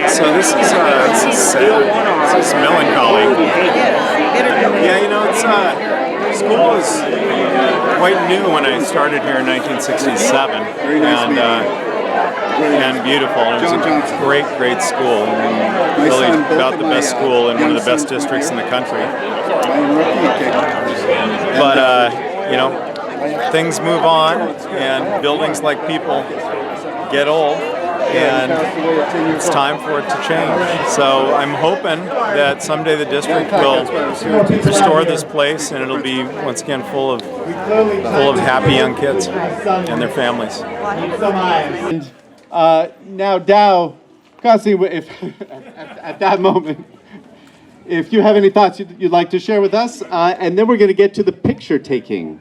So this is sad. This is melancholy. Yeah, you know, it's school was quite new when I started here in 1967, and beautiful. It was a great school, and really about the best school in one of the best districts in the country. But you know, things move on, and buildings like people get old, and it's time for it to change. So I'm hoping that someday the district will restore this place, and it'll be once again full of happy young kids and their families. Now, Dow Constantine, if at that moment, if you have any thoughts you'd like to share with us, and then we're going to get to the picture taking.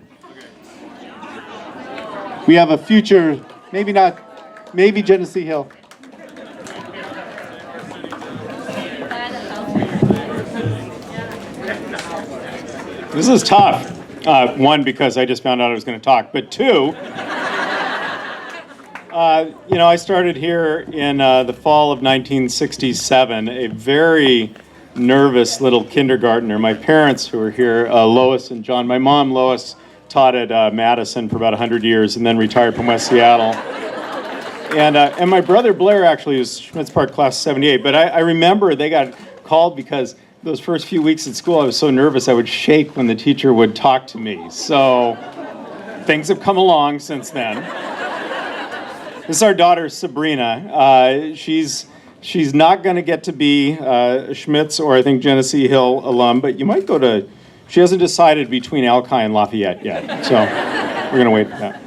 We have a future, maybe Genesee Hill. This is tough. One, because I just found out I was going to talk, but two, you know, I started here in the fall of 1967, a very nervous little kindergartner. My parents, who were here, Lois and John. My mom, Lois, taught at Madison for about 100 years and then retired from West Seattle. And my brother Blair actually was Schmitz Park class 78. But I remember they got called because those first few weeks at school I was so nervous I would shake when the teacher would talk to me. So things have come along since then. This is our daughter Sabrina. She's not going to get to be Schmitz or I think Genesee Hill alum, but you might go to. She hasn't decided between Alki and Lafayette yet, so we're going to wait for that.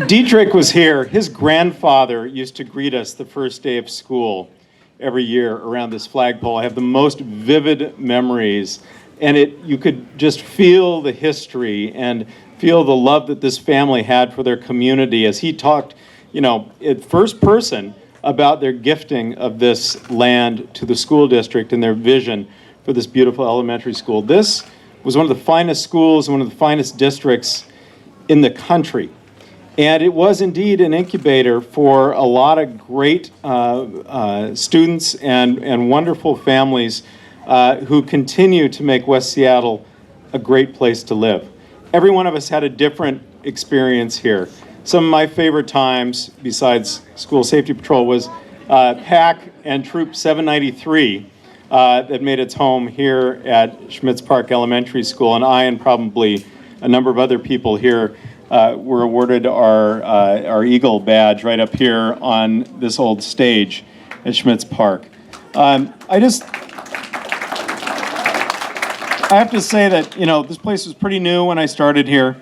Dietrich was here. His grandfather used to greet us the first day of school every year around this flagpole. I have the most vivid memories, and you could just feel the history and feel the love that this family had for their community as he talked, you know, in first person about their gifting of this land to the school district and their vision for this beautiful elementary school. This was one of the finest schools, one of the finest districts in the country. And it was indeed an incubator for a lot of great students and wonderful families who continue to make West Seattle a great place to live. Every one of us had a different experience here. Some of my favorite times, besides School Safety Patrol, was PAC and Troop 793 that made its home here at Schmitz Park Elementary School. And I and probably a number of other people here were awarded our Eagle badge right up here on this old stage at Schmitz Park. I have to say that, you know, this place was pretty new when I started here.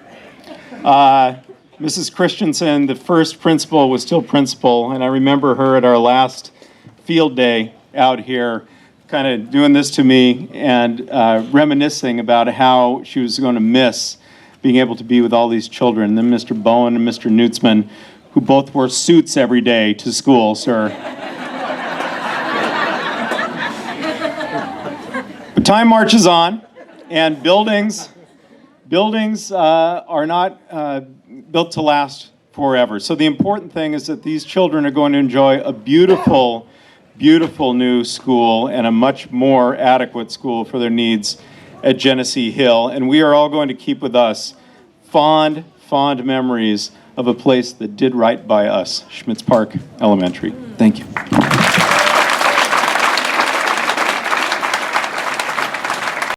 Mrs. Christensen, the first principal, was still principal, and I remember her at our last field day out here kind of doing this to me and reminiscing about how she was going to miss being able to be with all these children. And then Mr. Bowen and Mr. Nutzman, who both wore suits every day to school, sir. But time marches on. And buildings are not built to last forever. So the important thing is that these children are going to enjoy a beautiful, beautiful new school and a much more adequate school for their needs at Genesee Hill. And we are all going to keep with us fond memories of a place that did right by us, Schmitz Park Elementary. Thank you.